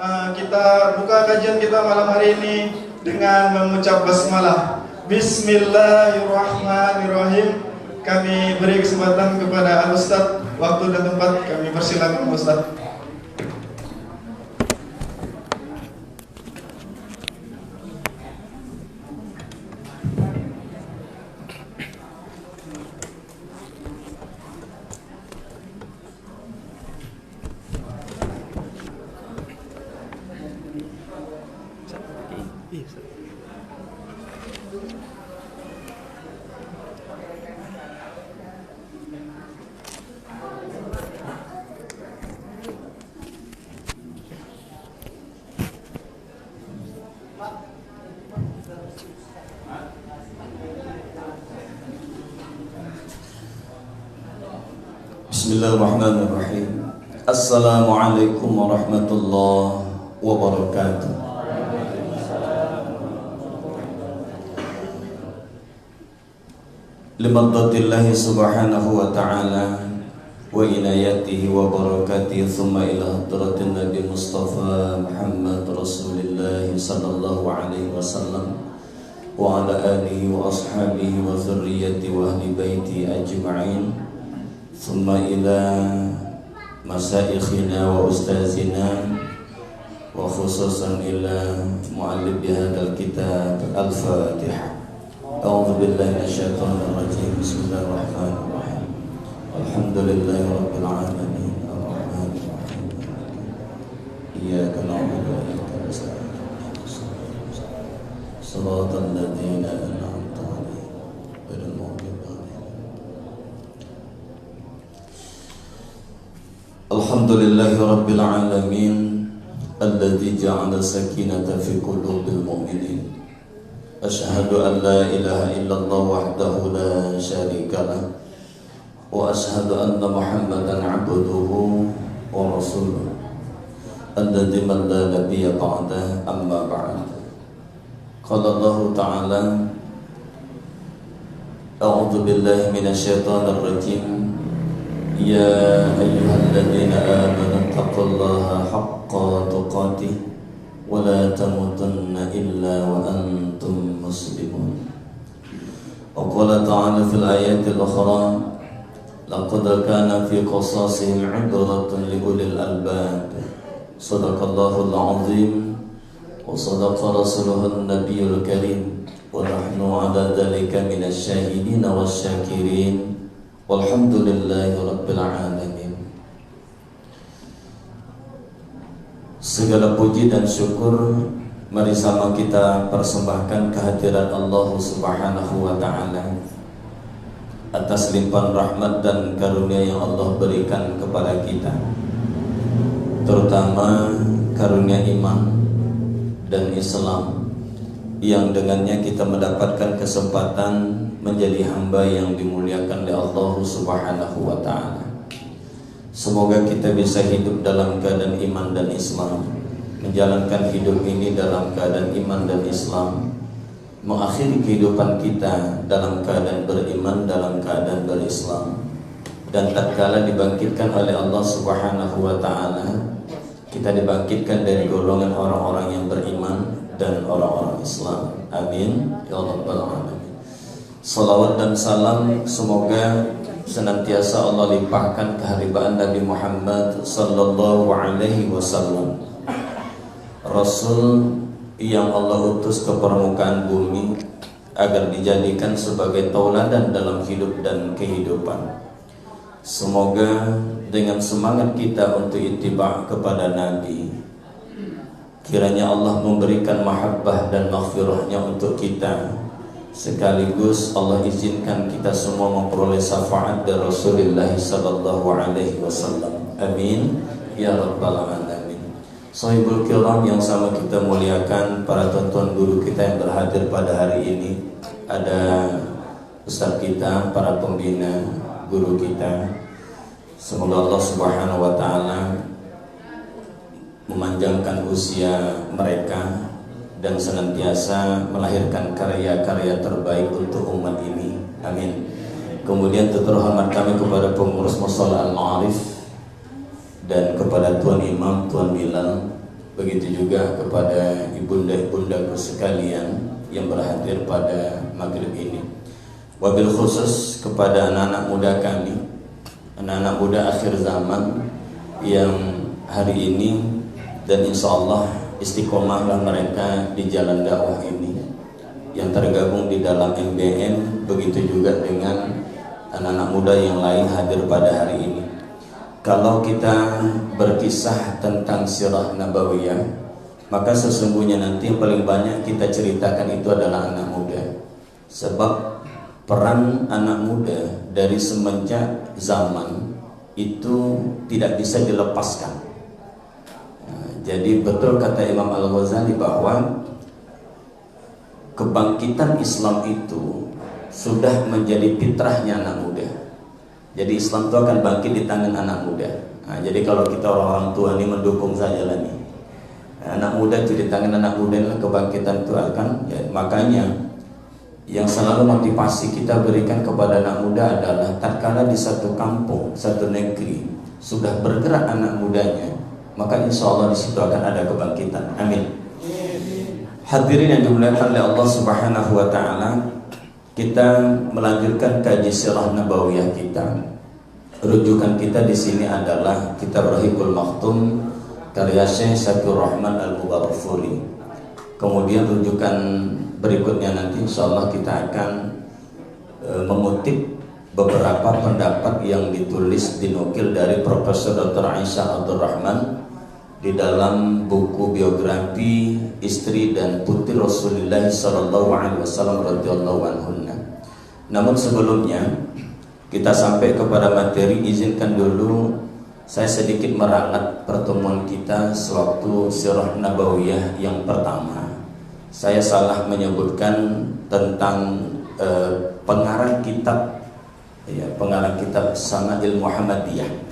Kita buka kajian kita malam hari ini dengan mengucap basmalah. Bismillahirrahmanirrahim. Kami beri kesempatan kepada Al-Ustaz. Waktu dan tempat kami persilakan Ustaz. Bismillahirrahmanirrahim. Assalamualaikum warahmatullahi wabarakatuh. Limadatillahi subhanahu wa ta'ala wa inayatihi wa barakatihi thumma ila hadratin Nabi Mustafa Muhammad Rasulullah sallallahu alaihi wasallam wa ala alihi wa ashabihi wa dhurriyyati wa ahli baiti ajma'in. ثم إلى مشايخنا وأستاذنا وخصوصا إلى مؤلف هذا الكتاب الفاتحة. أعوذ بالله من الشيطان الرجيم. بسم الله الرحمن الرحيم. الحمد لله رب العالمين الرحمن الرحيم إياك نعبد وإياك نستعين صراط الذين أنعمت عليهم غير المغضوب Alhamdulillahi Rabbil Alamin alladzi ja'ala sakinata fi qulubil mu'minin. Ashhadu an la ilaha illallah wahdahu la syarika lah wa ashhadu anna Muhammadan 'abduhu wa rasuluh alladzi man la nabiyya ba'da amma ba'd. Qala Allah Ta'ala A'udzu billahi minasy syaithanir rajim. Ya ayyuhalladzina amanu taqullaha haqqa tuqatih wa la tamutunna illa wa antum muslimun. Wa qala ta'ala fil ayatil ukhra laqad kana fi qasasihim 'ibratun li ulil albab. Shadaqallahul 'azim wa shadaqa rasuluhun nabiyyul karim wa nahnu 'ala dzalika minasy syahidin wasyakirin. Walhamdulillahi Rabbil Alamin. Segala puji dan syukur mari sama kita persembahkan kehadiran Allah Subhanahu wa Ta'ala atas limpahan rahmat dan karunia yang Allah berikan kepada kita, terutama karunia iman dan Islam yang dengannya kita mendapatkan kesempatan menjadi hamba yang dimuliakan oleh Allah Subhanahu wa Ta'ala. Semoga kita bisa hidup dalam keadaan iman dan Islam, menjalankan hidup ini dalam keadaan iman dan Islam, mengakhiri kehidupan kita dalam keadaan beriman, dalam keadaan berislam, dan tatkala dibangkitkan oleh Allah Subhanahu wa Ta'ala, kita dibangkitkan dari golongan orang-orang yang beriman dan orang-orang Islam. Amin ya rabbal alamin. Salawat dan salam semoga senantiasa Allah limpahkan keharibaan Nabi Muhammad sallallahu alaihi wasallam, Rasul yang Allah utus ke permukaan bumi agar dijadikan sebagai tauladan dalam hidup dan kehidupan. Semoga dengan semangat kita untuk ittiba' kepada Nabi, kiranya Allah memberikan mahabbah dan maghfirahnya untuk kita, sekaligus Allah izinkan kita semua memperoleh syafaat dari Rasulullah sallallahu alaihi wasallam. Amin ya rabbal alamin. Sahibul kiram yang sama kita muliakan, para tuan-tuan guru kita yang berhadir pada hari ini, ada ustaz kita, para pembina, guru kita. Semoga Allah Subhanahu wa Ta'ala memanjangkan usia mereka dan senantiasa melahirkan karya-karya terbaik untuk umat ini. Amin. Kemudian terhormat kami kepada pengurus Mushola Al-Ma'arif dan kepada Tuan Imam, Tuan Bilal, begitu juga kepada ibunda-ibundaku sekalian yang berhadir pada maghrib ini. Wabil khusus kepada anak-anak muda kami, anak-anak muda akhir zaman yang hari ini dan insya Allah istiqomahlah mereka di jalan dakwah ini, yang tergabung di dalam MBM, begitu juga dengan anak-anak muda yang lain hadir pada hari ini. Kalau kita berkisah tentang sirah nabawiyah, maka sesungguhnya nanti yang paling banyak kita ceritakan itu adalah anak muda. Sebab peran anak muda dari semenjak zaman itu tidak bisa dilepaskan. Jadi betul kata Imam Al-Ghazali bahwa kebangkitan Islam itu sudah menjadi fitrahnya anak muda. Jadi Islam itu akan bangkit di tangan anak muda. Nah, jadi kalau kita orang tua ini mendukung saja lah nih, anak muda itu di tangan anak muda lah kebangkitan itu akan. Ya, makanya yang selalu motivasi kita berikan kepada anak muda adalah tatkala di satu kampung, satu negeri sudah bergerak anak mudanya, maka insya Allah di situ akan ada kebangkitan. Amin. Hadirin yang dimuliakan oleh Allah Subhanahu wa taala, kita melanjutkan kaji sirah nabawiyah kita. Rujukan kita di sini adalah kitab Rahibul Maktum karya Syekh Sakur Rahman Al-Mubarakfuri. Kemudian rujukan berikutnya nanti insyaallah kita akan mengutip beberapa pendapat yang ditulis dinukil dari Profesor Dr. Aisyah Abdul Rahman di dalam buku biografi istri dan putri Rasulullah sallallahu alaihi wasallam radhiyallahu anhunna. Namun sebelumnya kita sampai kepada materi, izinkan dulu saya sedikit meralat pertemuan kita sewaktu sirah nabawiyah yang pertama. Saya salah menyebutkan tentang pengarang kitab, ya, pengarang kitab Sama'il Muhammadiyah.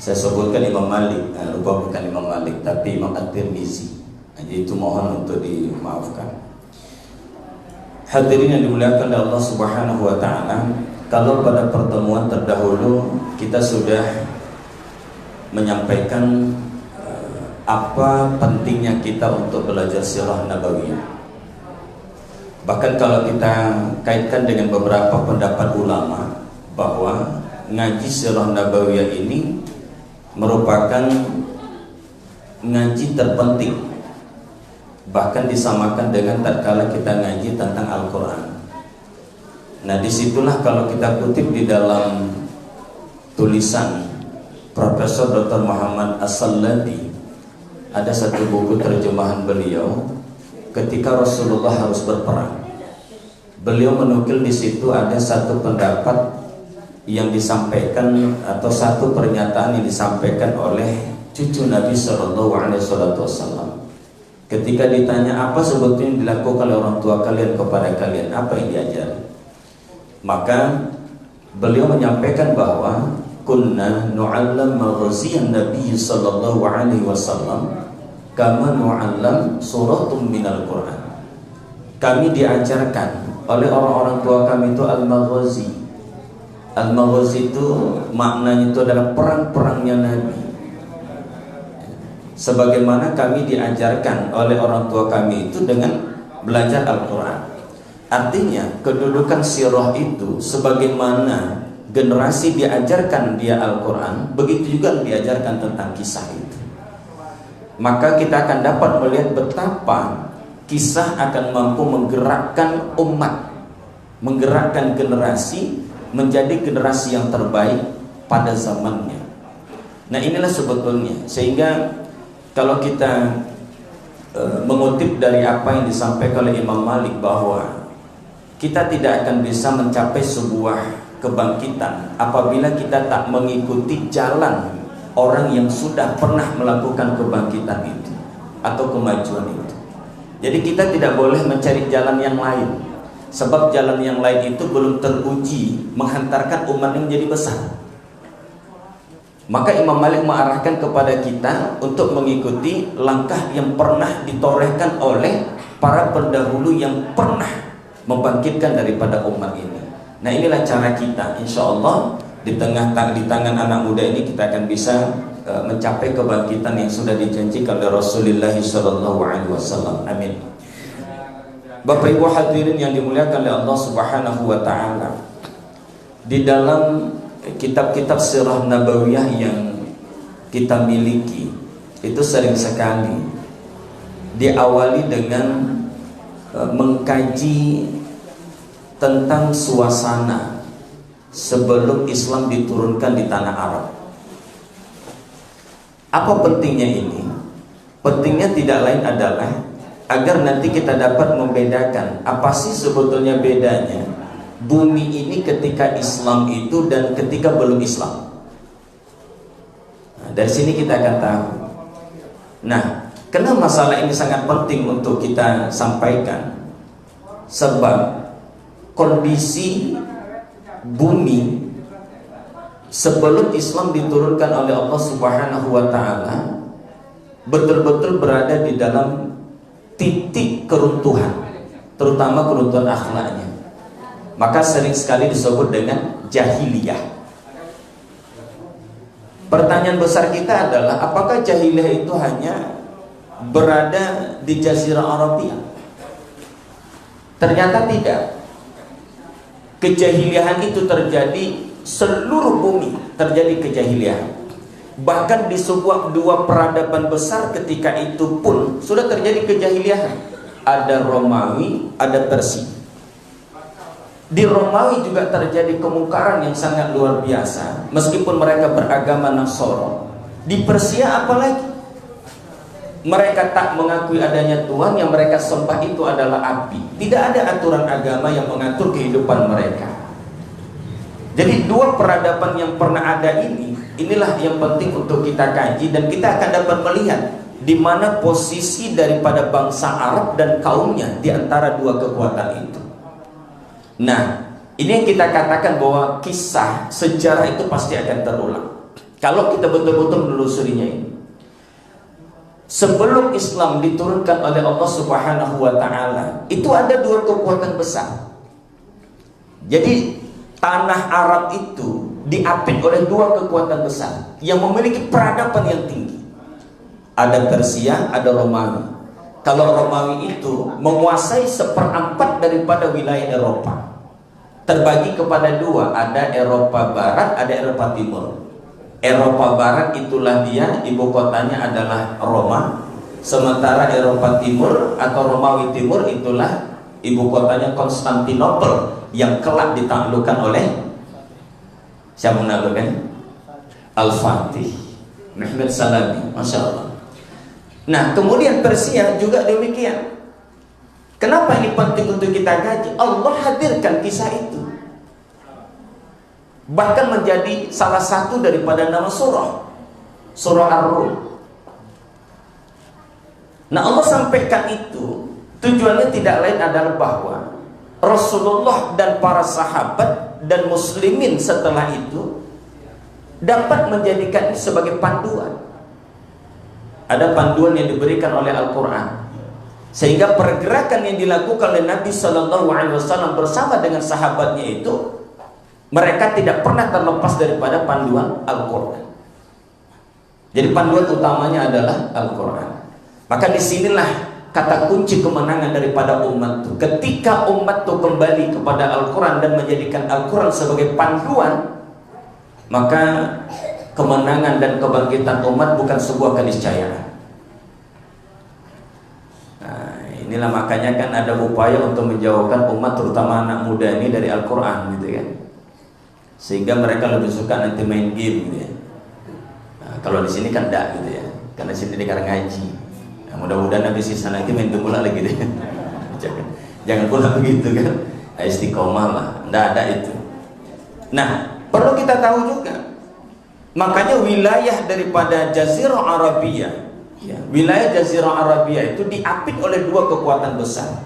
Saya sebutkan Imam Malik, lupa bukan Imam Malik, tapi Imam At-Tirmizi. Jadi itu mohon untuk dimaafkan. Hadirin yang dimuliakan oleh Allah Subhanahu wa taala, kalau pada pertemuan terdahulu kita sudah menyampaikan apa pentingnya kita untuk belajar sirah nabawiyah. Bahkan kalau kita kaitkan dengan beberapa pendapat ulama bahwa ngaji sirah nabawiyah ini merupakan ngaji terpenting, bahkan disamakan dengan tatkala kita ngaji tentang Al-Quran. Nah disitulah kalau kita kutip di dalam tulisan Profesor Dr. Muhammad As-Salladi, ada satu buku terjemahan beliau ketika Rasulullah harus berperang. Beliau menukil di situ ada satu pendapat yang disampaikan atau satu pernyataan yang disampaikan oleh cucu Nabi Shallallahu Alaihi Wasallam. Ketika ditanya apa sebetulnya dilakukan oleh orang tua kalian kepada kalian, apa yang diajari, maka beliau menyampaikan bahwa kunna nu'allam maghaziyan Nabi Shallallahu Alaihi Wasallam kama nu'allam suratum minal Quran. Kami diajarkan oleh orang-orang tua kami itu al-maghazi. Al-maghazi itu maknanya itu adalah perang-perangnya Nabi. Sebagaimana kami diajarkan oleh orang tua kami itu dengan belajar Al-Quran. Artinya kedudukan sirah itu sebagaimana generasi diajarkan dia Al-Quran, begitu juga diajarkan tentang kisah itu. Maka kita akan dapat melihat betapa kisah akan mampu menggerakkan umat, menggerakkan generasi menjadi generasi yang terbaik pada zamannya. Nah inilah sebetulnya, sehingga kalau kita mengutip dari apa yang disampaikan oleh Imam Malik bahwa kita tidak akan bisa mencapai sebuah kebangkitan apabila kita tak mengikuti jalan orang yang sudah pernah melakukan kebangkitan itu atau kemajuan itu. Jadi kita tidak boleh mencari jalan yang lain, sebab jalan yang lain itu belum teruji menghantarkan umat yang menjadi besar. Maka Imam Malik mengarahkan kepada kita untuk mengikuti langkah yang pernah ditorehkan oleh para pendahulu yang pernah membangkitkan daripada umat ini. Nah inilah cara kita, insya Allah di tangan anak muda ini kita akan bisa mencapai kebangkitan yang sudah dijanjikan oleh Rasulullah SAW. Amin. Bapak Ibu hadirin yang dimuliakan oleh Allah Subhanahu wa taala, di dalam kitab-kitab sirah nabawiyah yang kita miliki itu sering sekali diawali dengan mengkaji tentang suasana sebelum Islam diturunkan di tanah Arab. Apa pentingnya ini? Pentingnya tidak lain adalah agar nanti kita dapat membedakan apa sih sebetulnya bedanya bumi ini ketika Islam itu dan ketika belum Islam. Nah, dari sini kita akan tahu. Nah, kenapa masalah ini sangat penting untuk kita sampaikan? Sebab kondisi bumi sebelum Islam diturunkan oleh Allah Subhanahu wa taala betul-betul berada di dalam titik keruntuhan, terutama keruntuhan akhlaknya. Maka sering sekali disebut dengan jahiliyah. Pertanyaan besar kita adalah apakah jahiliyah itu hanya berada di Jazirah Arabia? Ternyata tidak. Kejahiliahan itu terjadi seluruh bumi, terjadi kejahiliahan. Bahkan di sebuah dua peradaban besar ketika itu pun sudah terjadi kejahiliahan. Ada Romawi, ada Persia. Di Romawi juga terjadi kemungkaran yang sangat luar biasa, meskipun mereka beragama Nasoro. Di Persia apalagi, mereka tak mengakui adanya Tuhan, yang mereka sembah itu adalah api. Tidak ada aturan agama yang mengatur kehidupan mereka. Jadi dua peradaban yang pernah ada ini, inilah yang penting untuk kita kaji, dan kita akan dapat melihat di mana posisi daripada bangsa Arab dan kaumnya di antara dua kekuatan itu. Nah, ini yang kita katakan bahwa kisah sejarah itu pasti akan terulang kalau kita betul-betul menelusurinya ini. Sebelum Islam diturunkan oleh Allah Subhanahu wa taala, itu ada dua kekuatan besar. Jadi tanah Arab itu diapit oleh dua kekuatan besar yang memiliki peradaban yang tinggi. Ada Persia, ada Romawi. Kalau Romawi itu menguasai 1/4 daripada wilayah Eropa, terbagi kepada dua, ada Eropa Barat, ada Eropa Timur. Eropa Barat itulah dia, ibu kotanya adalah Roma. Sementara Eropa Timur atau Romawi Timur itulah ibu kotanya Konstantinopel, yang kelak ditaklukkan oleh siapa menaklukkan? Al-Fatih, Muhammad Salabi, Masya Allah. Nah, kemudian Persia juga demikian. Kenapa ini penting untuk kita kaji? Allah hadirkan kisah itu, bahkan menjadi salah satu daripada nama surah Ar-Rum. Nah, Allah sampaikan itu tujuannya tidak lain adalah bahwa Rasulullah dan para sahabat dan muslimin setelah itu dapat menjadikan ini sebagai panduan. Ada panduan yang diberikan oleh Al-Quran, sehingga pergerakan yang dilakukan oleh Nabi SAW bersama dengan sahabatnya itu, mereka tidak pernah terlepas daripada panduan Al-Quran. Jadi panduan utamanya adalah Al-Quran. Maka disinilah kata kunci kemenangan daripada umat itu. Ketika umat itu kembali kepada Al-Quran dan menjadikan Al-Quran sebagai panduan, maka kemenangan dan kebangkitan umat bukan sebuah keniscayaan. Nah, inilah makanya kan ada upaya untuk menjauhkan umat, terutama anak muda ini, dari Al-Quran gitu kan, sehingga mereka lebih suka nanti main game gitu ya. Nah, kalau di sini kan enggak gitu ya, karena sini sekarang ngaji. Nah, mudah-mudahan habis sisa nanti main bola lagi deh. jangan pula begitu kan. Istiqomah lah, enggak ada itu. Nah, perlu kita tahu juga, makanya wilayah daripada Jazirah Arabia, ya, wilayah Jazirah Arabia itu diapit oleh dua kekuatan besar.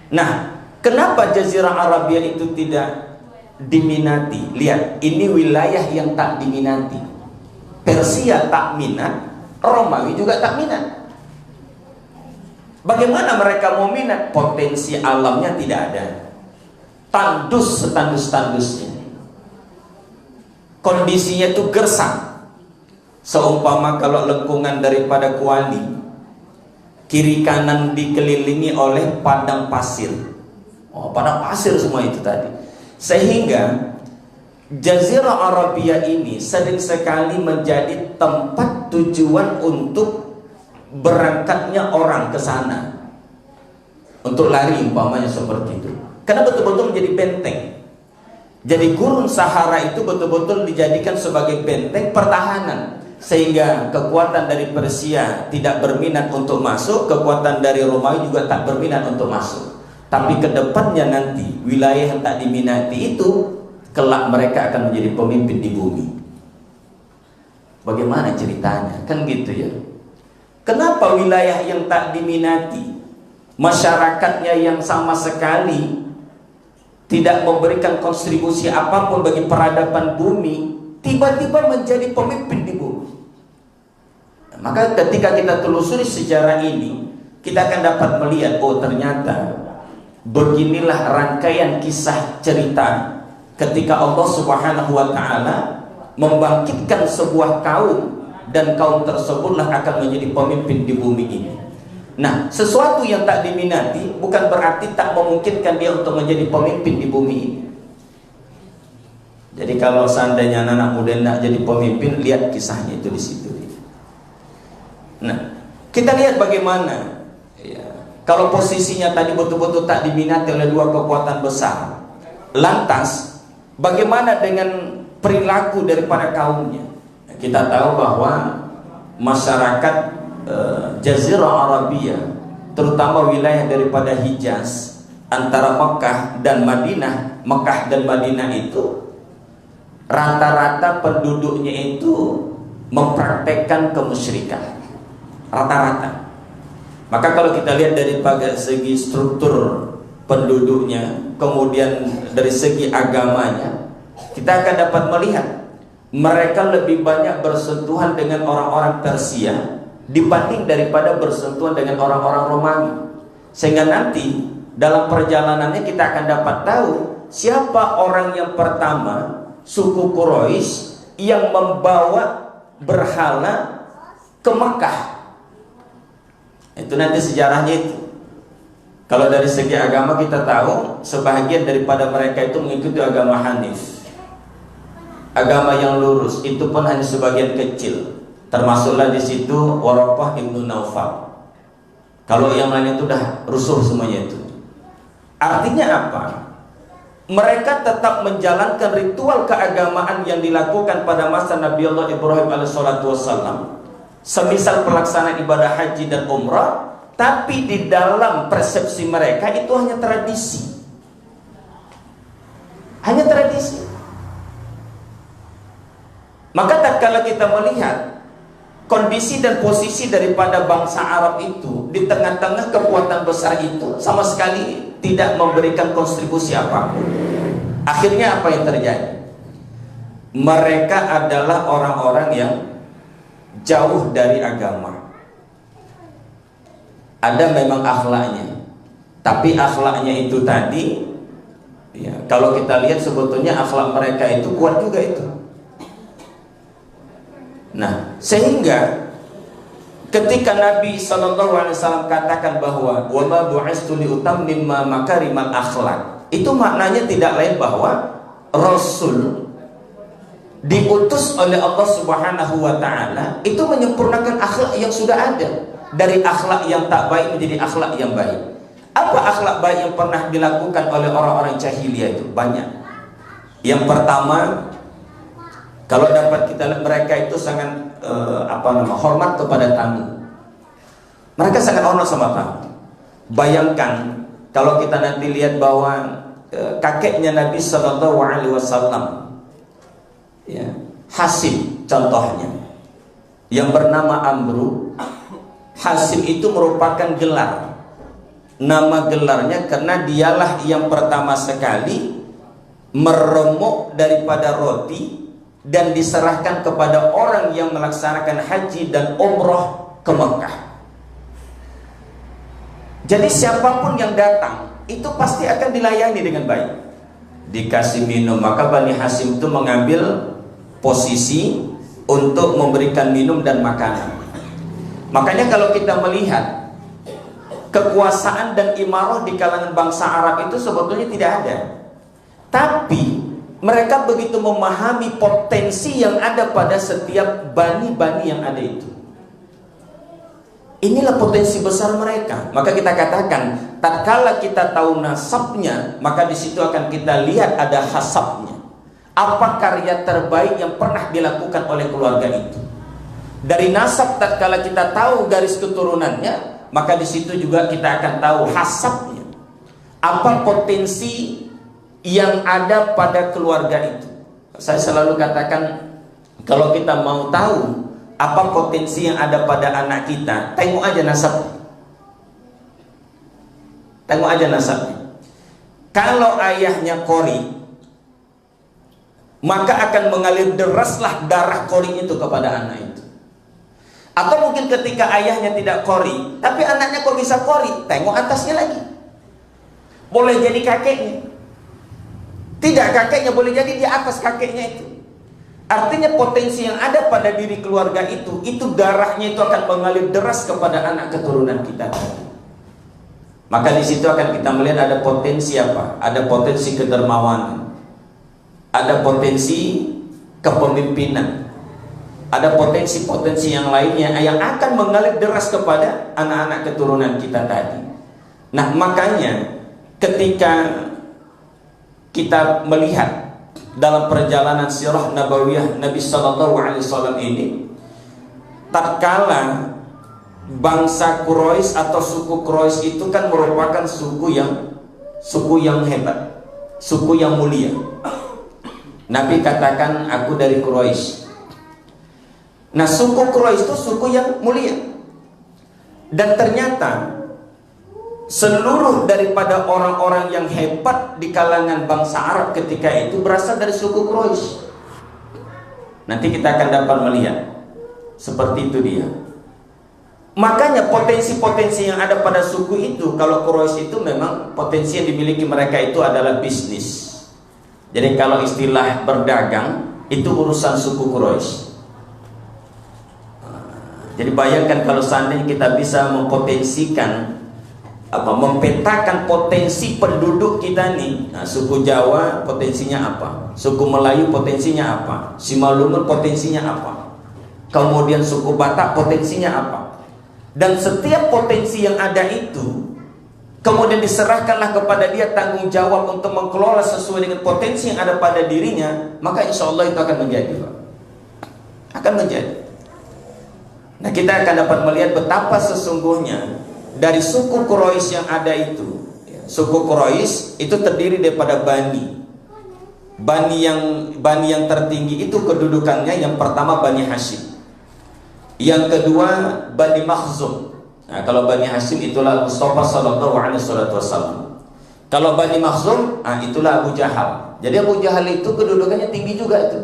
Nah, kenapa Jazirah Arabia itu tidak diminati? Lihat, ini wilayah yang tak diminati. Persia tak minat, Romawi juga tak minat. Bagaimana mereka mau minat? Potensi alamnya tidak ada, tandus setandus-tandusnya, kondisinya itu gersang. Seumpama kalau lengkungan daripada Kuali, kiri kanan dikelilingi oleh padang pasir. Oh, padang pasir semua itu tadi. Sehingga Jazirah Arabia ini sering sekali menjadi tempat tujuan untuk berangkatnya orang ke sana untuk lari, umpamanya seperti itu. Karena betul-betul menjadi benteng. Jadi gurun Sahara itu betul-betul dijadikan sebagai benteng pertahanan, sehingga kekuatan dari Persia tidak berminat untuk masuk, kekuatan dari Romawi juga tak berminat untuk masuk. Tapi kedepannya nanti wilayah yang tak diminati itu kelak mereka akan menjadi pemimpin di bumi. Bagaimana ceritanya? Kan gitu ya. Kenapa wilayah yang tak diminati, masyarakatnya yang sama sekali tidak memberikan kontribusi apapun bagi peradaban bumi, tiba-tiba menjadi pemimpin di bumi? Maka ketika kita telusuri sejarah ini, kita akan dapat melihat, oh ternyata beginilah rangkaian kisah cerita ketika Allah Subhanahu wa Ta'ala membangkitkan sebuah kaum, dan kaum tersebutlah akan menjadi pemimpin di bumi ini. Nah, sesuatu yang tak diminati bukan berarti tak memungkinkan dia untuk menjadi pemimpin di bumi ini. Jadi kalau seandainya anak muda nak jadi pemimpin, lihat kisahnya itu di situ. Nah, kita lihat bagaimana ya, kalau posisinya tadi betul-betul tak diminati oleh dua kekuatan besar, lantas bagaimana dengan perilaku daripada kaumnya? Kita tahu bahwa masyarakat Jazirah Arabia, terutama wilayah daripada Hijaz antara Mekah dan Madinah, Mekah dan Madinah itu rata-rata penduduknya itu mempraktekkan kemusyrikan, rata-rata. Maka kalau kita lihat dari segi struktur penduduknya, kemudian dari segi agamanya, kita akan dapat melihat mereka lebih banyak bersentuhan dengan orang-orang Persia dibanding daripada bersentuhan dengan orang-orang Romawi. Sehingga nanti dalam perjalanannya kita akan dapat tahu siapa orang yang pertama, suku Quraisy, yang membawa berhala ke Mekah. Itu nanti sejarahnya itu. Kalau dari segi agama kita tahu sebahagian daripada mereka itu mengikuti agama Hanif, agama yang lurus, itu pun hanya sebagian kecil. Termasuklah di situ Waraqah ibnu Naufal. Kalau yang lain itu dah rusuh semuanya itu. Artinya apa? Mereka tetap menjalankan ritual keagamaan yang dilakukan pada masa Nabi Allah Ibrahim alaihissalam, semisal pelaksanaan ibadah haji dan umrah, tapi di dalam persepsi mereka itu hanya tradisi. Hanya tradisi. Maka tatkala kita melihat kondisi dan posisi daripada bangsa Arab itu di tengah-tengah kekuatan besar itu, sama sekali tidak memberikan kontribusi apapun. Akhirnya apa yang terjadi? Mereka adalah orang-orang yang jauh dari agama. Ada memang akhlaknya, tapi akhlaknya itu tadi ya, kalau kita lihat sebetulnya akhlak mereka itu kuat juga itu. Nah, sehingga ketika Nabi SAW katakan bahwa wa ma bu'istu li utammima makarimal akhlak, itu maknanya tidak lain bahwa Rasul diutus oleh Allah Subhanahu wa Ta'ala itu menyempurnakan akhlak yang sudah ada, dari akhlak yang tak baik menjadi akhlak yang baik. Apa akhlak baik yang pernah dilakukan oleh orang-orang jahiliyah itu? Banyak. Yang pertama, kalau dapat kita lihat, mereka itu sangat hormat kepada tamu. Mereka sangat hormat sama tamu. Bayangkan kalau kita nanti lihat bahwa kakeknya Nabi Shallallahu Alaihi Wasallam, ya, Hasim contohnya, yang bernama Amru. Hasim itu merupakan gelar. Nama gelarnya karena dialah yang pertama sekali meremuk daripada roti dan diserahkan kepada orang yang melaksanakan haji dan umroh ke Mekah. Jadi siapapun yang datang itu pasti akan dilayani dengan baik, dikasih minum. Maka Bani Hasim itu mengambil posisi untuk memberikan minum dan makanan. Makanya kalau kita melihat kekuasaan dan imarah di kalangan bangsa Arab itu sebetulnya tidak ada, tapi mereka begitu memahami potensi yang ada pada setiap bani-bani yang ada itu. Inilah potensi besar mereka. Maka kita katakan, tatkala kita tahu nasabnya, maka di situ akan kita lihat ada hasabnya. Apa karya terbaik yang pernah dilakukan oleh keluarga itu? Dari nasab, tatkala kita tahu garis keturunannya, maka di situ juga kita akan tahu hasabnya. Apa potensi yang ada pada keluarga itu? Saya selalu katakan, kalau kita mau tahu apa potensi yang ada pada anak kita, tengok aja nasabnya. Tengok aja nasabnya. Kalau ayahnya Qori, maka akan mengalir deraslah darah Qori itu kepada anak itu. Atau mungkin ketika ayahnya tidak Qori, tapi anaknya kok bisa Qori, tengok atasnya lagi. Boleh jadi kakeknya. Tidak, kakeknya boleh jadi di atas kakeknya itu. Artinya potensi yang ada pada diri keluarga itu darahnya itu akan mengalir deras kepada anak keturunan kita. Maka di situ akan kita melihat ada potensi apa? Ada potensi kedermawanan, ada potensi kepemimpinan, ada potensi-potensi yang lainnya yang akan mengalir deras kepada anak-anak keturunan kita tadi. Nah, makanya ketika kita melihat dalam perjalanan sirah nabawiyah Nabi Sallallahu Alaihi Wasallam ini, tatkala bangsa Quraisy atau suku Quraisy itu kan merupakan suku yang hebat, suku yang mulia. Nabi katakan, aku dari Quraisy. Nah, suku Quraisy itu suku yang mulia, dan ternyata seluruh daripada orang-orang yang hebat di kalangan bangsa Arab ketika itu berasal dari suku Quraisy. Nanti kita akan dapat melihat seperti itu dia. Makanya potensi-potensi yang ada pada suku itu, kalau Quraisy itu memang potensi yang dimiliki mereka itu adalah bisnis. Jadi kalau istilah berdagang itu urusan suku Quraisy. Jadi bayangkan kalau seandainya kita bisa mempotensikan, mempetakan potensi penduduk kita nih. Nah, suku Jawa potensinya apa? Suku Melayu potensinya apa? Simalungun potensinya apa? Kemudian suku Batak potensinya apa? Dan setiap potensi yang ada itu kemudian diserahkanlah kepada dia tanggung jawab untuk mengelola sesuai dengan potensi yang ada pada dirinya, maka insya Allah itu akan menjadi, Pak. Akan menjadi. Nah, kita akan dapat melihat betapa sesungguhnya dari suku Quraisy yang ada itu, suku Quraisy itu terdiri daripada Bani yang tertinggi itu kedudukannya yang pertama Bani Hashim, yang kedua Bani Makhzum. Nah, kalau Bani Hashim itulah Mustafa Sallallahu Alaihi Wasallam. Kalau Bani Makhzum, itulah Abu Jahal. Jadi Abu Jahal itu kedudukannya tinggi juga itu.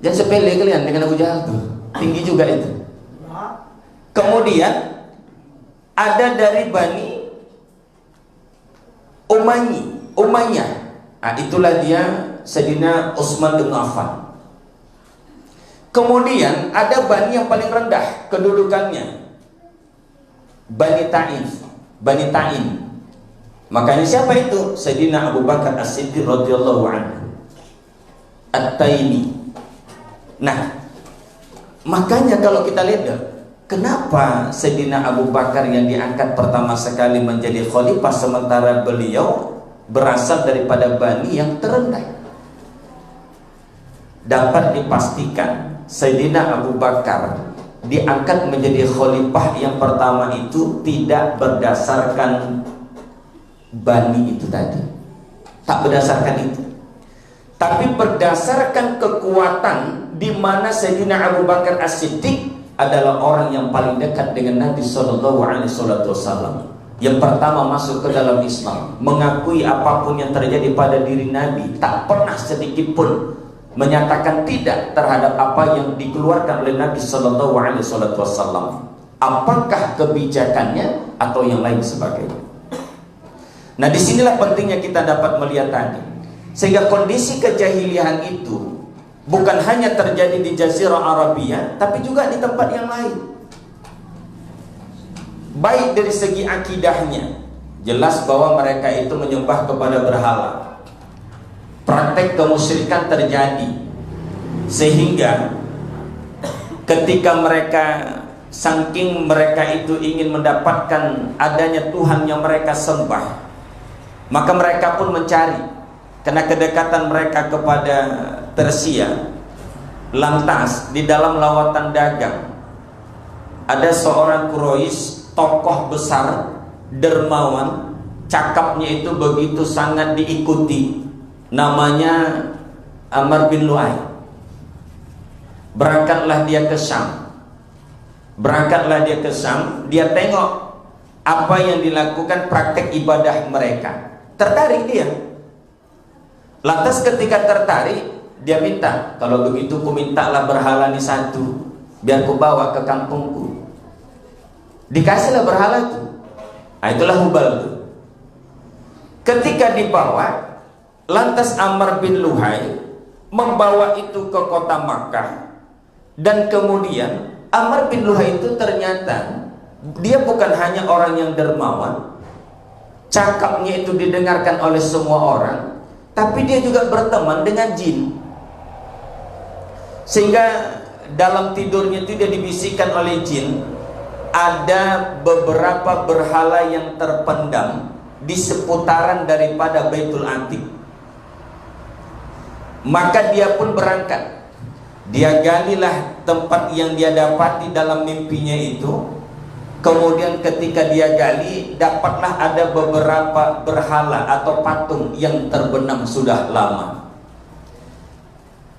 Jangan sepele kalian dengan Abu Jahal tuh, tinggi juga itu. Kemudian ada dari Bani Umayyah. Nah, itulah dia Sayyidina Utsman bin Affan. Kemudian ada Bani yang paling rendah kedudukannya, Bani Ta'in. Makanya siapa itu? Sayyidina Abu Bakar As-Siddiq radhiyallahu anhu, At-Taimi. Nah, makanya kalau kita lihat, kenapa Sayyidina Abu Bakar yang diangkat pertama sekali menjadi khalifah sementara beliau berasal daripada Bani yang terendah? Dapat dipastikan Sayyidina Abu Bakar diangkat menjadi khalifah yang pertama itu tidak berdasarkan Bani itu tadi, tak berdasarkan itu, tapi berdasarkan kekuatan di mana Sayyidina Abu Bakar As-Siddiq adalah orang yang paling dekat dengan Nabi Sallallahu Alaihi Wasallam, yang pertama masuk ke dalam Islam, mengakui apapun yang terjadi pada diri Nabi, tak pernah sedikit pun menyatakan tidak terhadap apa yang dikeluarkan oleh Nabi Sallallahu Alaihi Wasallam, apakah kebijakannya atau yang lain sebagainya. Nah, disinilah pentingnya kita dapat melihat tadi, sehingga kondisi kejahilian itu bukan hanya terjadi di Jazirah Arabia, tapi juga di tempat yang lain. Baik dari segi akidahnya, jelas bahwa mereka itu menyembah kepada berhala. Praktek kemusyrikan terjadi, sehingga ketika mereka, saking mereka itu ingin mendapatkan adanya Tuhan yang mereka sembah, maka mereka pun mencari, karena kedekatan mereka kepada Persia. Lantas di dalam lawatan dagang, ada seorang Quraisy, tokoh besar, dermawan, cakapnya itu begitu sangat diikuti, namanya Amr bin Lu'ay. Berangkatlah dia ke Syam. Dia tengok apa yang dilakukan, praktek ibadah mereka. Tertarik dia. Lantas ketika tertarik, dia minta, kalau begitu ku mintalah berhala ini satu, biar ku bawa ke kampungku. Dikasihlah berhala itu. Nah, itulah Hubal itu. Ketika dibawa, lantas Amr bin Lu'ay membawa itu ke kota Makkah. Dan kemudian Amr bin Lu'ay itu ternyata dia bukan hanya orang yang dermawan, cakapnya itu didengarkan oleh semua orang, tapi dia juga berteman dengan jin. Sehingga dalam tidurnya itu dia dibisikkan oleh jin, ada beberapa berhala yang terpendam di seputaran daripada Baitul Atiq. Maka dia pun berangkat. Dia galilah tempat yang dia dapati dalam mimpinya itu. Kemudian ketika dia gali, dapatlah ada beberapa berhala atau patung yang terbenam sudah lama.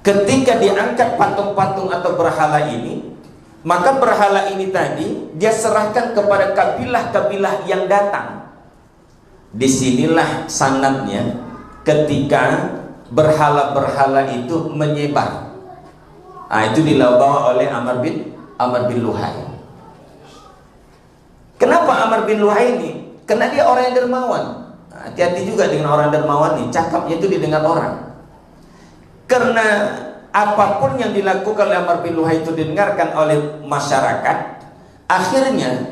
Ketika diangkat patung-patung atau berhala ini, maka berhala ini tadi dia serahkan kepada kabilah-kabilah yang datang. Disinilah sanadnya ketika berhala-berhala itu menyebar. Nah, itu dibawa oleh Amr bin Lu'ay. Kenapa Amr bin Lu'ay ini? Karena dia orang yang dermawan. Hati-hati juga dengan orang dermawan nih, cakapnya itu didengar orang. Karena apapun yang dilakukan oleh Amr bin Lu'ay itu didengarkan oleh masyarakat, akhirnya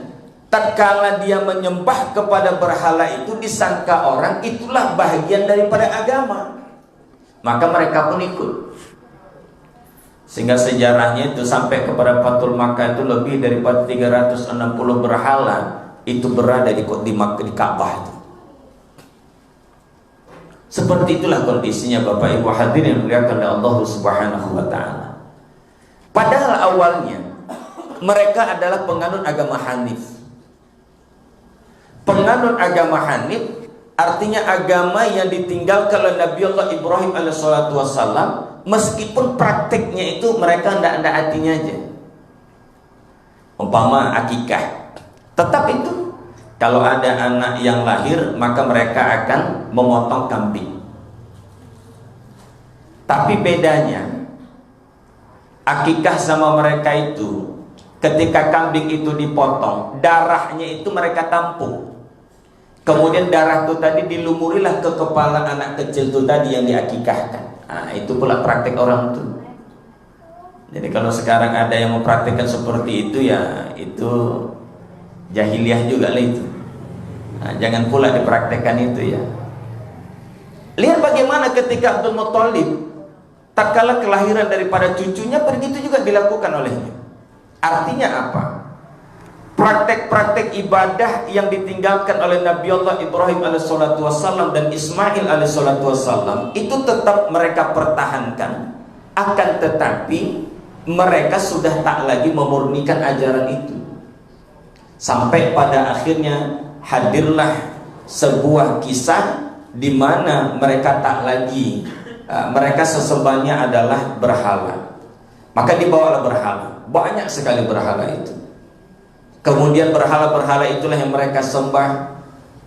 tatkala dia menyembah kepada berhala itu disangka orang itulah bahagian daripada agama, maka mereka pun ikut. Sehingga sejarahnya itu sampai kepada Fathul Makkah itu lebih daripada 360 berhala itu berada di Ka'bah itu. Seperti itulah kondisinya Bapak Ibu hadirin yang dimuliakan oleh Allah Subhanahu wa taala. Padahal awalnya mereka adalah penganut agama Hanif. Penganut agama Hanif artinya agama yang ditinggalkan oleh Nabi Allah Ibrahim alaihissalatu wassalam, meskipun prakteknya itu mereka tidak hatinya aja. Umpama akikah, tetap itu kalau ada anak yang lahir maka mereka akan memotong kambing. Tapi bedanya akikah sama mereka itu, ketika kambing itu dipotong, darahnya itu mereka tampung. Kemudian darah itu tadi dilumurilah ke kepala anak kecil itu tadi yang diakikahkan. Nah, itu pula praktek orang itu. Jadi kalau sekarang ada yang mempraktikkan seperti itu, ya itu jahiliyah juga lah itu. Nah, jangan pula dipraktekkan itu ya. Lihat bagaimana ketika Abdul Muthalib tatkala kelahiran daripada cucunya, begitu juga dilakukan olehnya. Artinya apa? Praktek-praktek ibadah yang ditinggalkan oleh Nabi Allah Ibrahim alaihissalatu wassalam dan Ismail alaihissalatu wassalam itu tetap mereka pertahankan. Akan tetapi mereka sudah tak lagi memurnikan ajaran itu. Sampai pada akhirnya hadirlah sebuah kisah di mana mereka tak lagi, mereka sesembahnya adalah berhala. Maka dibawalah berhala, banyak sekali berhala itu. Kemudian berhala-berhala itulah yang mereka sembah.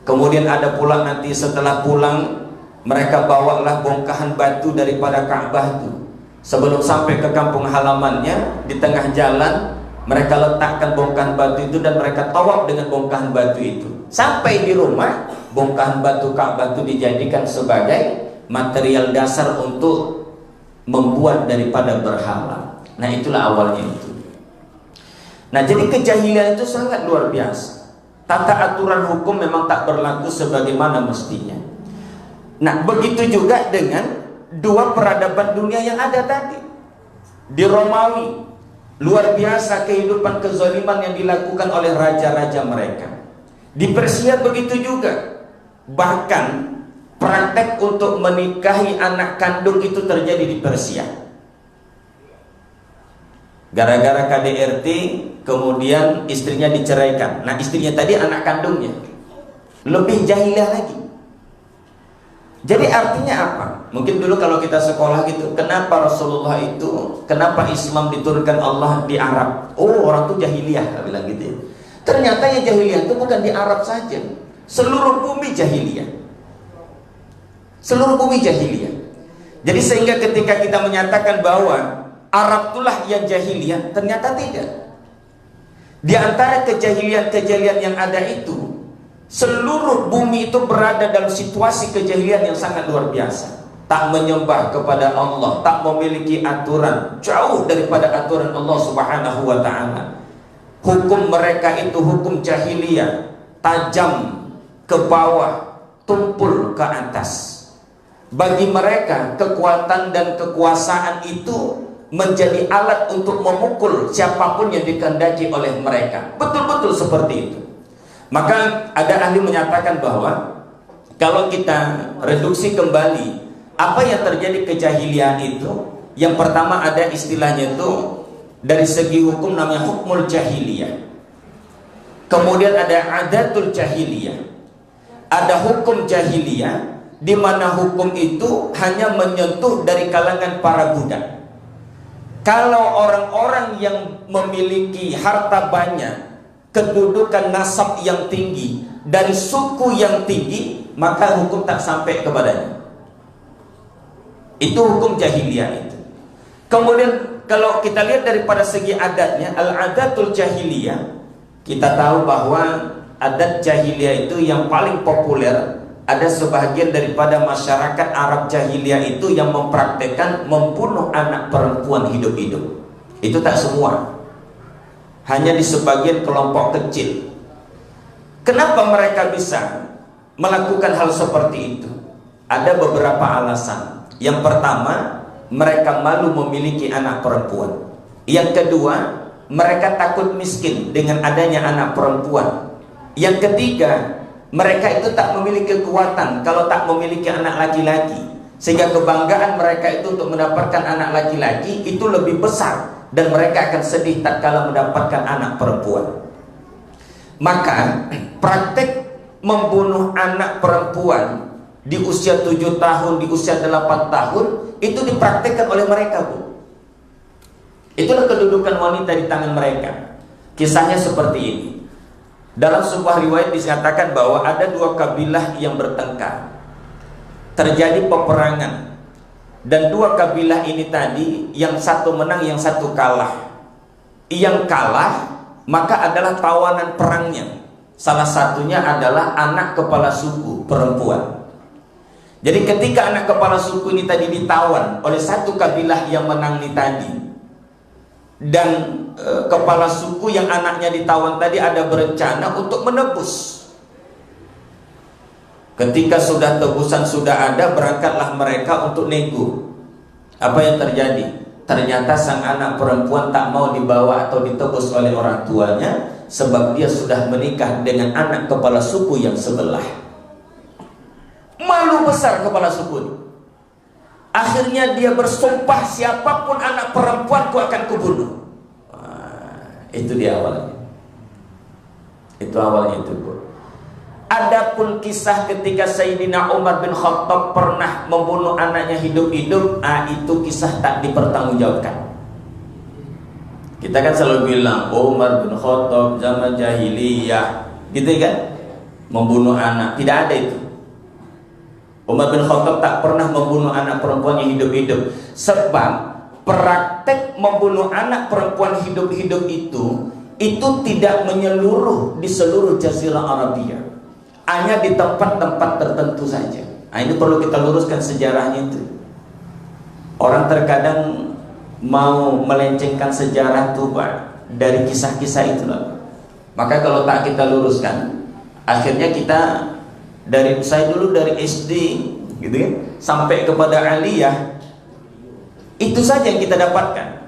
Kemudian ada pula nanti setelah pulang, mereka bawalah bongkahan batu daripada Ka'bah itu. Sebelum sampai ke kampung halamannya, di tengah jalan mereka letakkan bongkahan batu itu dan mereka tawaf dengan bongkahan batu itu. Sampai di rumah, bongkahan batu Ka'bah itu dijadikan sebagai material dasar untuk membuat daripada berhala. Nah, itulah awalnya itu. Nah, jadi kejahilian itu sangat luar biasa. Tata aturan hukum memang tak berlaku sebagaimana mestinya. Nah, begitu juga dengan dua peradaban dunia yang ada tadi. Di Romawi, luar biasa kehidupan kezaliman yang dilakukan oleh raja-raja mereka. Di Persia begitu juga. Bahkan praktek untuk menikahi anak kandung itu terjadi di Persia. Gara-gara KDRT, kemudian istrinya diceraikan. Nah, istrinya tadi anak kandungnya. Lebih jahiliah lagi. Jadi artinya apa? Mungkin dulu kalau kita sekolah gitu, kenapa Rasulullah itu, kenapa Islam diturunkan Allah di Arab? Oh, orang tuh jahiliyah, bilang gitu ya. Ternyata yang jahiliyah itu bukan di Arab saja. Seluruh bumi jahiliyah. Seluruh bumi jahiliyah. Jadi sehingga ketika kita menyatakan bahwa Arab itulah yang jahiliyah, ternyata tidak. Di antara kejahilian-kejahilian yang ada itu, seluruh bumi itu berada dalam situasi kejahilian yang sangat luar biasa. Tak menyembah kepada Allah, tak memiliki aturan, jauh daripada aturan Allah Subhanahu wa ta'ala. Hukum mereka itu hukum jahiliyah, tajam ke bawah, tumpul ke atas. Bagi mereka, kekuatan dan kekuasaan itu menjadi alat untuk memukul siapapun yang dikehendaki oleh mereka. Betul-betul seperti itu. Maka ada ahli menyatakan bahwa kalau kita reduksi kembali apa yang terjadi kejahilian itu, yang pertama ada istilahnya itu dari segi hukum namanya hukmul jahiliyah. Kemudian ada adatul jahiliyah. Ada hukum jahiliyah di mana hukum itu hanya menyentuh dari kalangan para budak. Kalau orang-orang yang memiliki harta banyak, kedudukan nasab yang tinggi, dari suku yang tinggi, maka hukum tak sampai kepadanya. Itu hukum jahiliyah itu. Kemudian kalau kita lihat daripada segi adatnya, al-adatul jahiliyah, kita tahu bahwa adat jahiliyah itu yang paling populer. Ada sebagian daripada masyarakat Arab jahiliyah itu yang mempraktekkan membunuh anak perempuan hidup-hidup. Itu tak semua, hanya di sebagian kelompok kecil. Kenapa mereka bisa melakukan hal seperti itu? Ada beberapa alasan. Yang pertama, mereka malu memiliki anak perempuan. Yang kedua, mereka takut miskin dengan adanya anak perempuan. Yang ketiga, mereka itu tak memiliki kekuatan kalau tak memiliki anak laki-laki, sehingga kebanggaan mereka itu untuk mendapatkan anak laki-laki itu lebih besar, dan mereka akan sedih tatkala mendapatkan anak perempuan. Maka praktek membunuh anak perempuan di usia 7 tahun, di usia 8 tahun itu dipraktekkan oleh mereka, Bu. Itulah kedudukan wanita di tangan mereka. Kisahnya seperti ini. Dalam sebuah riwayat dikatakan bahwa ada dua kabilah yang bertengkar. Terjadi peperangan. Dan dua kabilah ini tadi, yang satu menang, yang satu kalah. Yang kalah maka adalah tawanan perangnya. Salah satunya adalah anak kepala suku perempuan. Jadi ketika anak kepala suku ini tadi ditawan oleh satu kabilah yang menang ini tadi, dan kepala suku yang anaknya ditawan tadi ada berencana untuk menebus. Ketika sudah tebusan sudah ada, berangkatlah mereka untuk nego. Apa yang terjadi? Ternyata sang anak perempuan tak mau dibawa atau ditebus oleh orang tuanya, sebab dia sudah menikah dengan anak kepala suku yang sebelah. Malu besar kepala suku ini. Akhirnya dia bersumpah, siapapun anak perempuanku akan kubunuh. Itu dia awalnya. Itu awalnya itu, Bu. Adapun kisah ketika Sayyidina Umar bin Khattab pernah membunuh anaknya hidup-hidup, itu kisah tak dipertanggungjawabkan. Kita kan selalu bilang Umar bin Khattab zaman jahiliyah, gitu kan? Membunuh anak, tidak ada itu. Umar bin Khattab tak pernah membunuh anak perempuan yang hidup-hidup. Sebab praktek membunuh anak perempuan hidup-hidup itu tidak menyeluruh di seluruh Jazirah Arabia, hanya di tempat-tempat tertentu saja. Nah, ini perlu kita luruskan sejarahnya itu. Orang terkadang mau melencengkan sejarah tuh Pak, dari kisah-kisah itu loh. Maka kalau tak kita luruskan, akhirnya kita saya dulu dari SD gitu kan, sampai kepada aliyah, itu saja yang kita dapatkan.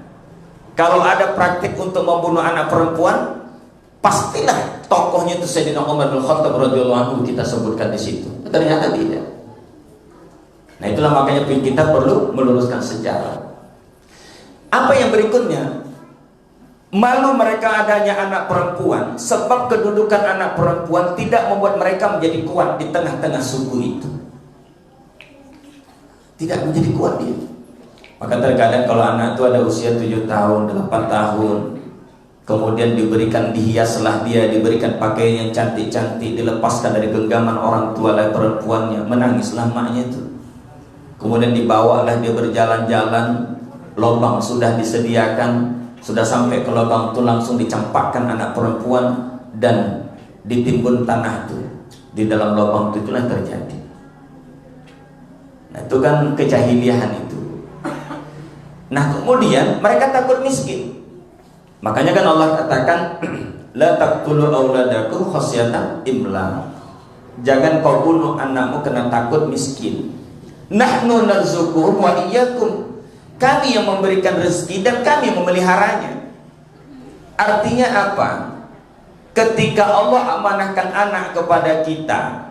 Kalau ada praktik untuk membunuh anak perempuan, pastilah tokohnya itu Sayyidina Umar bin Khattab radhiyallahu anhu kita sebutkan di situ. Ternyata tidak. Nah itulah makanya kita perlu meluruskan sejarah. Apa yang berikutnya? Malu mereka adanya anak perempuan, sebab kedudukan anak perempuan tidak membuat mereka menjadi kuat di tengah-tengah suku itu. Tidak menjadi kuat dia. Maka terkadang kalau anak itu ada usia 7 tahun, 8 tahun, kemudian dihiaslah dia, diberikan pakaian yang cantik-cantik, dilepaskan dari genggaman orang tua oleh perempuannya, menangislah maknya itu. Kemudian dibawalah dia berjalan-jalan, lubang sudah disediakan, sudah sampai ke lubang itu langsung dicampakkan anak perempuan dan ditimbun tanah itu di dalam lubang itu. Itulah terjadi. Nah itu kan kejahiliahan itu. Nah kemudian mereka takut miskin. Makanya kan Allah katakan la taqtulu auladakum khasyatan imlaq. Jangan kau bunuh anakmu karena takut miskin. Nahnu narzuquhum wa iyyakum. Kami yang memberikan rezeki dan kami memeliharanya. Artinya apa? Ketika Allah amanahkan anak kepada kita,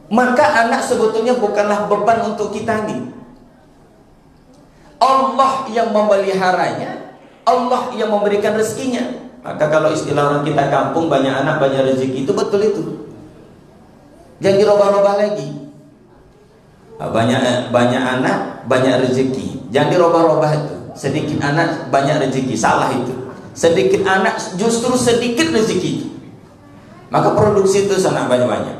maka anak sebetulnya bukanlah beban untuk kita nih. Allah yang memeliharanya, Allah yang memberikan rezekinya. Maka kalau istilah orang kita kampung, banyak anak banyak rezeki, itu betul itu. Jangan dirubah-rubah lagi. Banyak anak banyak rezeki, jangan dirubah-rubah itu. Sedikit anak banyak rezeki, salah itu. Sedikit anak justru sedikit rezeki. Maka produksi itu sangat banyak-banyak.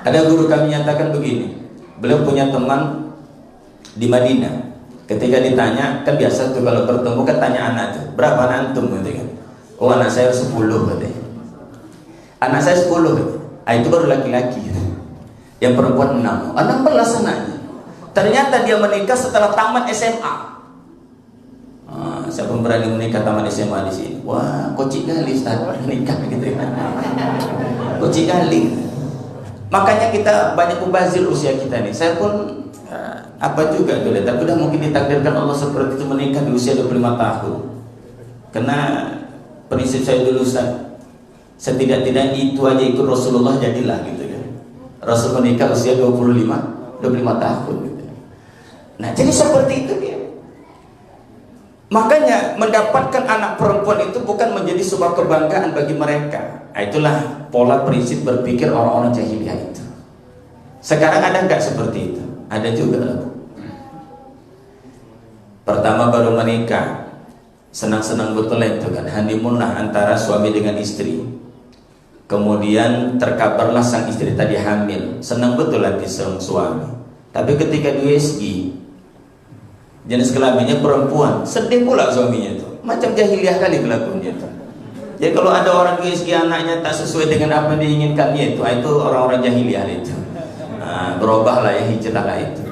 Ada guru kami nyatakan begini, beliau punya teman di Madinah. Ketika ditanya, kan biasa tuh kalau bertemu kan tanya anak tuh, berapa anak antum gitu kan. Oh anak saya 10 katanya. Anak saya 10. Itu baru laki-laki gitu. Yang perempuan 6 anaknya. Ternyata dia menikah setelah tamat SMA. Siapa berani menikah tamat SMA di sini? Wah, kocik kali Ustaz menikah gitu ya. Kocik kali. Makanya kita banyak mubazir usia kita nih. Saya pun apa juga tuh, tapi udah mungkin ditakdirkan Allah seperti itu, menikah di usia 25 tahun. Karena prinsip saya dulu Ustaz, setidak-tidaknya itu aja ikut Rasulullah jadilah gitu kan. Rasul menikah usia 25 tahun gitu. Nah jadi seperti itu dia. Makanya mendapatkan anak perempuan itu bukan menjadi sebuah kebanggaan bagi mereka. Nah, itulah pola prinsip berpikir orang-orang jahiliyah itu. Sekarang ada nggak seperti itu? Ada juga. Pertama baru menikah, senang-senang betul itu kan, honeymoon lah antara suami dengan istri. Kemudian terkabarlah sang istri tadi hamil, senang betul hati sang suami. Tapi ketika di USG, jenis kelaminnya perempuan, sedih pula suaminya itu. Macam jahiliyah kali kelakuannya itu. Jadi kalau ada orang di USG anaknya tak sesuai dengan apa yang diinginkannya itu orang-orang jahiliyah itu. Nah, berubahlah ya, hijrahlah itu.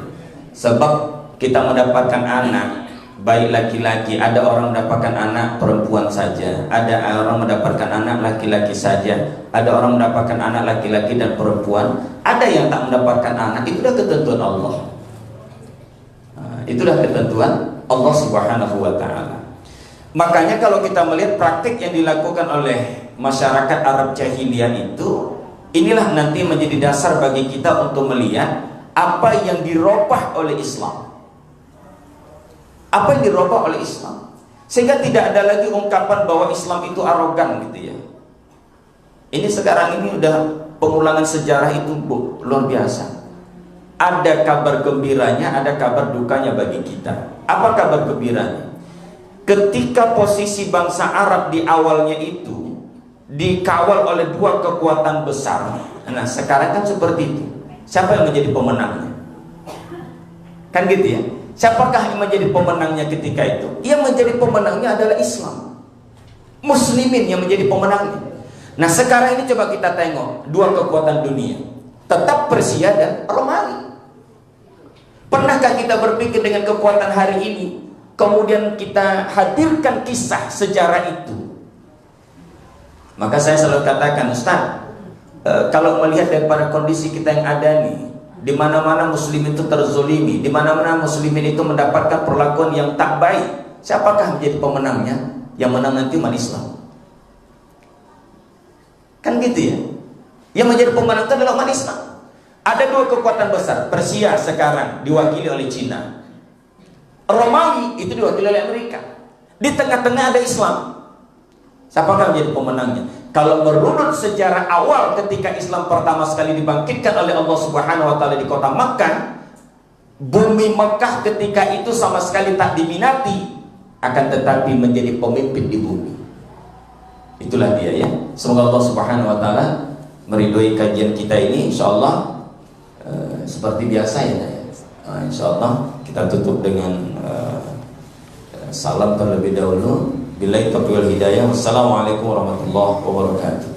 Sebab kita mendapatkan anak baik laki-laki, ada orang mendapatkan anak perempuan saja, ada orang mendapatkan anak laki-laki saja, ada orang mendapatkan anak laki-laki dan perempuan, ada yang tak mendapatkan anak. Itulah ketentuan Allah. Itulah ketentuan Allah Subhanahu wa ta'ala. Makanya kalau kita melihat praktik yang dilakukan oleh masyarakat Arab jahiliyah itu, inilah nanti menjadi dasar bagi kita untuk melihat apa yang dirubah oleh Islam. Apa yang dirubah oleh Islam, sehingga tidak ada lagi ungkapan bahwa Islam itu arogan gitu ya. Ini sekarang ini udah pengulangan sejarah itu luar biasa. Ada kabar gembiranya, ada kabar dukanya bagi kita. Apa kabar gembiranya? Ketika posisi bangsa Arab di awalnya itu dikawal oleh dua kekuatan besar. Nah sekarang kan seperti itu. Siapa yang menjadi pemenangnya? Kan gitu ya. Siapakah yang menjadi pemenangnya ketika itu? Yang menjadi pemenangnya adalah Islam. Muslimin yang menjadi pemenangnya. Nah sekarang ini coba kita tengok dua kekuatan dunia, tetap Persia dan Romawi. Pernahkah kita berpikir dengan kekuatan hari ini, kemudian kita hadirkan kisah sejarah itu? Maka saya selalu katakan, Ustaz, kalau melihat daripada kondisi kita yang ada nih, di mana-mana muslim itu terzolimi, di mana-mana muslimin itu mendapatkan perlakuan yang tak baik, siapakah menjadi pemenangnya? Yang menang nanti umat Islam. Kan gitu ya? Yang menjadi pemenang itu adalah umat Islam. Ada dua kekuatan besar. Persia sekarang diwakili oleh Cina, Romawi itu diwakili oleh Amerika. Di tengah-tengah ada Islam. Siapakah menjadi pemenangnya? Kalau merunut sejarah awal ketika Islam pertama sekali dibangkitkan oleh Allah Subhanahu wa taala di kota Makkah, bumi Makkah ketika itu sama sekali tak diminati, akan tetapi menjadi pemimpin di bumi. Itulah dia ya. Semoga Allah Subhanahu wa taala meridhoi kajian kita ini, insyaallah. Seperti biasa ya, insyaallah kita tutup dengan salam terlebih dahulu. Billahi taufiq wal hidayah. Wassalamualaikum warahmatullahi wabarakatuh.